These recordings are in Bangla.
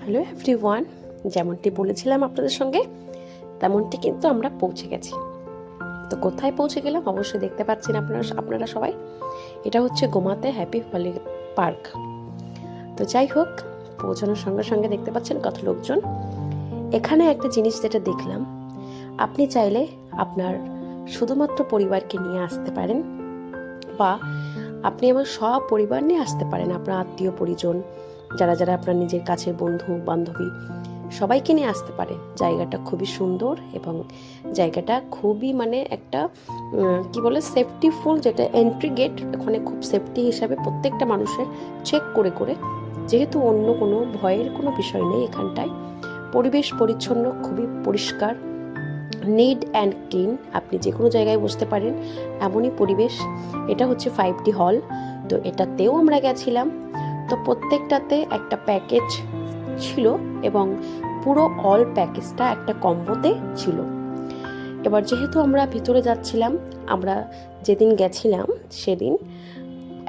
হ্যালো এভরিওয়ান, যেমনটি বলেছিলাম আপনাদের সঙ্গে তেমনটি কিন্তু আমরা পৌঁছে গেছি। তো কোথায় পৌঁছে গেলাম অবশ্যই দেখতে পাচ্ছেন আপনারা সবাই। এটা হচ্ছে গোমাতে হ্যাপি ভ্যালি পার্ক। তো যাই হোক, পৌঁছানোর সঙ্গে সঙ্গে দেখতে পাচ্ছেন কত লোকজন। এখানে একটা জিনিস যেটা দেখলাম, আপনি চাইলে আপনার শুধুমাত্র পরিবারকে নিয়ে আসতে পারেন, বা আপনি আমার সব পরিবার নিয়ে আসতে পারেন। আপনার আত্মীয় পরিজন, যারা যারা আপনার নিজের কাছের বন্ধু বান্ধবী, সবাইকে নিয়ে আসতে পারে। জায়গাটা খুবই সুন্দর এবং জায়গাটা খুবই মানে একটা কি বলে সেফটিফুল, যেটা এন্ট্রি গেট, ওখানে খুব সেফটি হিসাবে প্রত্যেকটা মানুষের চেক করে করে, যেহেতু অন্য কোনো ভয়ের কোনো বিষয় নেই এখানটায়। পরিবেশ পরিচ্ছন্ন, খুবই পরিষ্কার, নিট অ্যান্ড ক্লিন। আপনি যে কোনো জায়গায় বসতে পারেন এমনই পরিবেশ। এটা হচ্ছে 5D হল। তো এটাতেও আমরা গেছিলাম। তো প্রত্যেকটাতে একটা প্যাকেজ ছিল এবং পুরো অল প্যাকেজটা একটা কম্বোতে ছিল। এবার যেহেতু আমরা ভিতরে যাচ্ছিলাম, আমরা যেদিন গেছিলাম সেদিন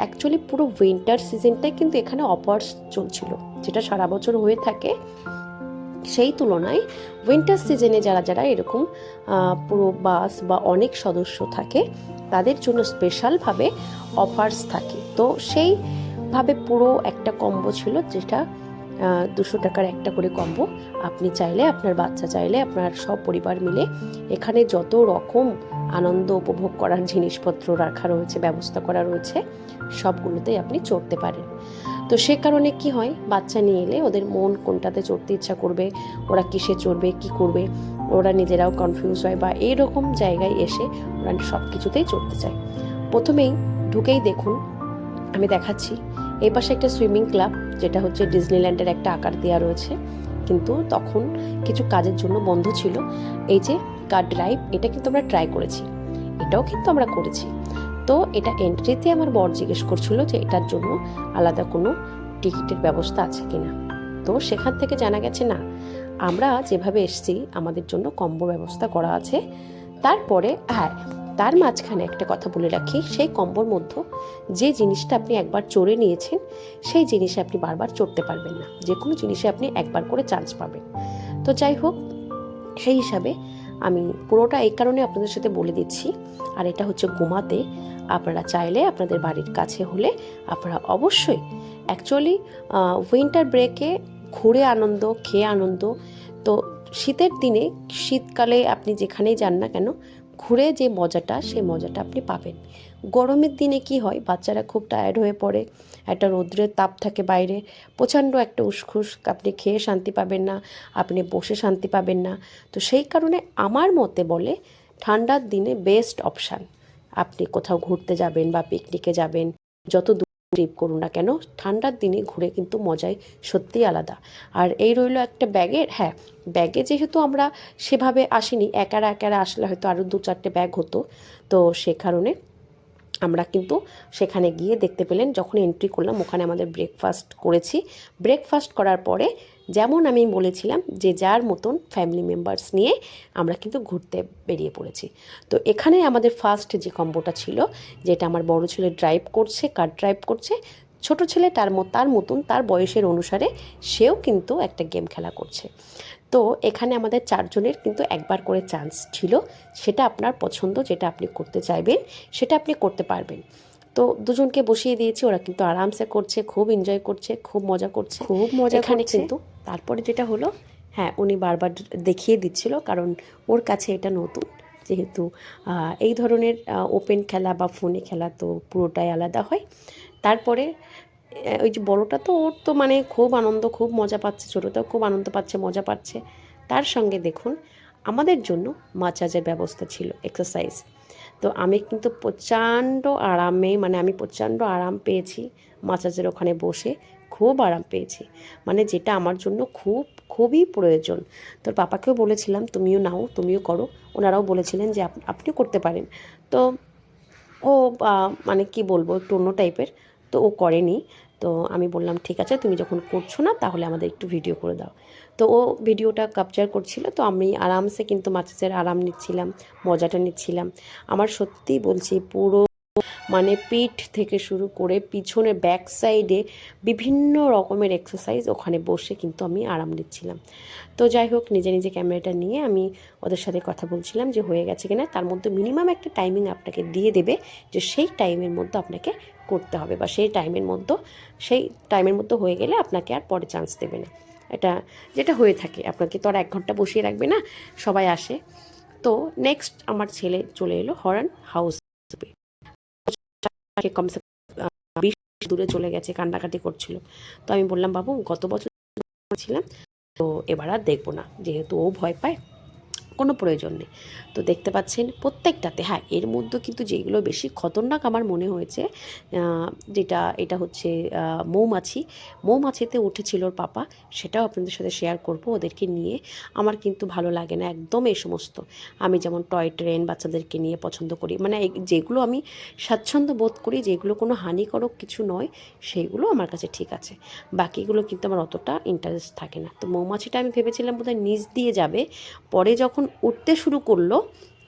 অ্যাকচুয়ালি পুরো উইন্টার সিজনটাই কিন্তু এখানে অফার্স চলছিল, যেটা সারা বছর হয়ে থাকে। সেই তুলনায় উইন্টার সিজনে যারা যারা এরকম পুরো বাস বা অনেক সদস্য থাকে, তাদের জন্য স্পেশালভাবে অফার্স থাকে। তো সেইভাবে পুরো একটা কম্বো ছিল, যেটা 200 টাকার একটা করে কম্বো। আপনি চাইলে, আপনার বাচ্চা চাইলে, আপনার সব পরিবার মিলে এখানে যত রকম আনন্দ উপভোগ করার জিনিসপত্র রাখা রয়েছে, ব্যবস্থা করা রয়েছে, সবগুলোতেই আপনি চড়তে পারেন। তো সে কারণে কি হয়, বাচ্চা নিয়ে এলে ওদের মন কোনটাতে চড়তে ইচ্ছা করবে, ওরা কিসে চড়বে, কি করবে, ওরা নিজেরাও কনফিউজ হয়, বা এইরকম জায়গায় এসে ওরা সব কিছুতেই চড়তে চায়। প্রথমেই ঢুকেই দেখুন, আমি দেখাচ্ছি, এই পাশে একটা সুইমিং ক্লাব, যেটা হচ্ছে ডিজনিল্যান্ডের একটা আকার দেওয়া রয়েছে, কিন্তু তখন কিছু কাজের জন্য বন্ধ ছিল। এই যে কার ড্রাইভ, এটা কিন্তু আমরা ট্রাই করেছি, এটাও কিন্তু আমরা করেছি। তো এটা এন্ট্রিতে আমার বর জিজ্ঞেস করছিল যে এটার জন্য আলাদা কোনো টিকিটের ব্যবস্থা আছে কিনা। তো সেখান থেকে জানা গেছে না, আমরা যেভাবে এসেছি আমাদের জন্য কম্বো ব্যবস্থা করা আছে। তারপরে হ্যাঁ, তার মাঝখানে একটা কথা বলে রাখি, সেই কম্বোর মধ্যে যে জিনিসটা আপনি একবার চড়ে নিয়েছেন, সেই জিনিসে আপনি বারবার চড়তে পারবেন না। যে কোনো জিনিসে আপনি একবার করে চান্স পাবেন। তো যাই হোক, সেই হিসাবে আমি পুরোটা এই কারণে আপনাদের সাথে বলে দিচ্ছি। আর এটা হচ্ছে গোমাতে। আপনারা চাইলে আপনাদের বাড়ির কাছে হলে আপনারা অবশ্যই অ্যাকচুয়ালি উইন্টার ব্রেকে ঘুরে আনন্দ, খেয়ে আনন্দ। তো শীতের দিনে, শীতকালে আপনি যেখানেই যান না কেন, ঘুরে যে মজাটা, সেই মজাটা আপনি পাবেন। গরমের দিনে কি হয়, বাচ্চারা খুব টায়ার্ড হয়ে পড়ে, একটা রৌদ্রের তাপ থাকে বাইরে, প্রচণ্ড একটা উসখুস, আপনি খেয়ে শান্তি পাবেন না, আপনি বসে শান্তি পাবেন না। তো সেই কারণে আমার মতে বলে, ঠান্ডার দিনে বেস্ট অপশান। আপনি কোথাও ঘুরতে যাবেন বা পিকনিকে যাবেন, যত দূর ট্রিপ করুন না কেন, ঠান্ডার দিনে ঘুরে কিন্তু মজাই সত্যিই আলাদা। আর এই রইল একটা ব্যাগের, হ্যাঁ, ব্যাগে যেহেতু আমরা সেভাবে আসিনি, একারা একারা আসলে হয়তো আরও 2-4টে ব্যাগ হতো। তো সে কারণে আমরা কিন্তু সেখানে গিয়ে দেখতে পেলেন, যখন এন্ট্রি করলাম ওখানে আমাদের ব্রেকফাস্ট করেছি। ব্রেকফাস্ট করার পরে যেমন আমি বলেছিলাম যে যার মতন ফ্যামিলি মেম্বার্স নিয়ে আমরা কিন্তু ঘুরতে বেরিয়ে পড়েছি। তো এখানে আমাদের ফার্স্ট যে কম্বোটা ছিল, যেটা আমার বড় ছেলে ড্রাইভ করছে, কার ড্রাইভ করছে, ছোট ছেলে তার মতন তার বয়সের অনুসারে সেও কিন্তু একটা গেম খেলা করছে। তো এখানে আমাদের 4 জনের কিন্তু একবার করে চান্স ছিল। সেটা আপনার পছন্দ, যেটা আপনি করতে চাইবেন সেটা আপনি করতে পারবেন। তো দুজনকে বসিয়ে দিয়েছি, ওরা কিন্তু আরামসে করছে, খুব এনজয় করছে, খুব মজা করছে, খুব মজা এখানে কিন্তু। তারপরে যেটা হলো, হ্যাঁ, উনি বারবার দেখিয়ে দিচ্ছিল, কারণ ওর কাছে এটা নতুন, যেহেতু এই ধরনের ওপেন খেলা বা ফোনে খেলা তো পুরোটাই আলাদা হয়। তারপরে ওই যে বড়টা, তো ওর তো মানে খুব আনন্দ, খুব মজা পাচ্ছে, ছোটোটাও খুব আনন্দ পাচ্ছে, মজা পাচ্ছে। তার সঙ্গে দেখুন, আমাদের জন্য মাসাজের ব্যবস্থা ছিল, এক্সারসাইজ। তো আমি কিন্তু প্রচণ্ড আরামে, মানে আমি প্রচণ্ড আরাম পেয়েছি মাসাজের ওখানে বসে, খুব আরাম পেয়েছি, মানে যেটা আমার জন্য খুবই প্রয়োজন। তোর পাপাকেও বলেছিলাম তুমিও নাও, তুমিও করো। ওনারাও বলেছিলেন যে আপনিও করতে পারেন। তো ও মানে কি বলবো, একটু অন্য টাইপের, তো ও করেনি। তো আমি বললাম ঠিক আছে, তুমি যখন করছো না তাহলে আমাদের একটু ভিডিও করে দাও। তো ও ভিডিওটা ক্যাপচার করছিল, তো আমি আরামসে কিন্তু মাছের আরাম নিচ্ছিলাম, মজাটা নিচ্ছিলাম। আমার সত্যিই বলছি, পুরো মানে পিঠ থেকে শুরু করে পিছনে ব্যাক সাইডে বিভিন্ন রকমের এক্সারসাইজ ওখানে বসে কিন্তু আমি আরাম নিচ্ছিলাম। তো যাই হোক, নিজে নিজে ক্যামেরাটা নিয়ে আমি ওদের সাথে কথা বলছিলাম যে হয়ে গেছে কিনা। তার মধ্যে মিনিমাম একটা টাইমিং আপনাকে দিয়ে দেবে যে সেই টাইমের মধ্যে আপনাকে করতে হবে, বা সেই টাইমের মধ্যে হয়ে গেলে আপনাকে আর পরে চান্স দেবে না। এটা যেটা হয়ে থাকে, আপনাকে তো আর 1 ঘন্টা বসিয়ে রাখবে না, সবাই আসে। তো নেক্সট আমার ছেলে চলে এলো হরান হাউস, কমসে কম 20 দূরে চলে গেছে, কান্নাকাটি করছিল। তো আমি বললাম, বাবু গত বছর ছিলাম, তো এবার আর দেখবো না, যেহেতু ও ভয় পায়, কোনো প্রয়োজন নেই। তো দেখতে পাচ্ছেন প্রত্যেকটাতে, হ্যাঁ এর মধ্যে কিন্তু যেগুলো বেশি খতরনাক আমার মনে হয়েছে, এটা হচ্ছে মৌমাছিতে উঠেছিল ওর পাপা, সেটাও আপনাদের সাথে শেয়ার করব ওদেরকে নিয়ে। আমার কিন্তু ভালো লাগে না একদম এই সমস্ত। আমি যেমন টয় ট্রেন বাচ্চাদেরকে নিয়ে পছন্দ করি, মানে যেগুলো আমি স্বাচ্ছন্দ্য বোধ করি, যেগুলো কোনো হানিকারক কিছু নয়, সেইগুলো আমার কাছে ঠিক আছে। বাকিগুলো কিন্তু আমার অতটা ইন্টারেস্ট থাকে না। তো মৌমাছিটা আমি ভেবেছিলাম বোধহয় নিচ দিয়ে যাবে, পরে যখন উঠতে শুরু করলো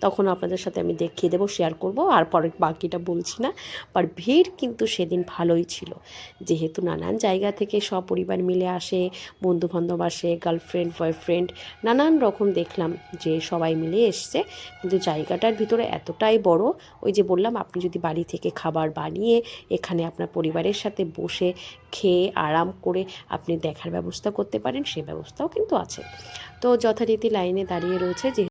তখন আপনাদের সাথে আমি দেখিয়ে দেবো, শেয়ার করব, আর পরে বাকিটা বলছি না। আর ভিড় কিন্তু সেদিন ভালোই ছিল, যেহেতু নানান জায়গা থেকে সপরিবার মিলে আসে, বন্ধুবান্ধব আসে, গার্লফ্রেন্ড বয়ফ্রেন্ড নানান রকম দেখলাম যে সবাই মিলে এসছে। কিন্তু জায়গাটার ভিতরে এতটাই বড়, ওই যে বললাম, আপনি যদি বাড়ি থেকে খাবার বানিয়ে এখানে আপনার পরিবারের সাথে বসে খেয়ে আরাম করে আপনি দেখার ব্যবস্থা করতে পারেন, সে ব্যবস্থাও কিন্তু আছে। তো যথারীতি লাইনে দাঁড়িয়ে রয়েছে যে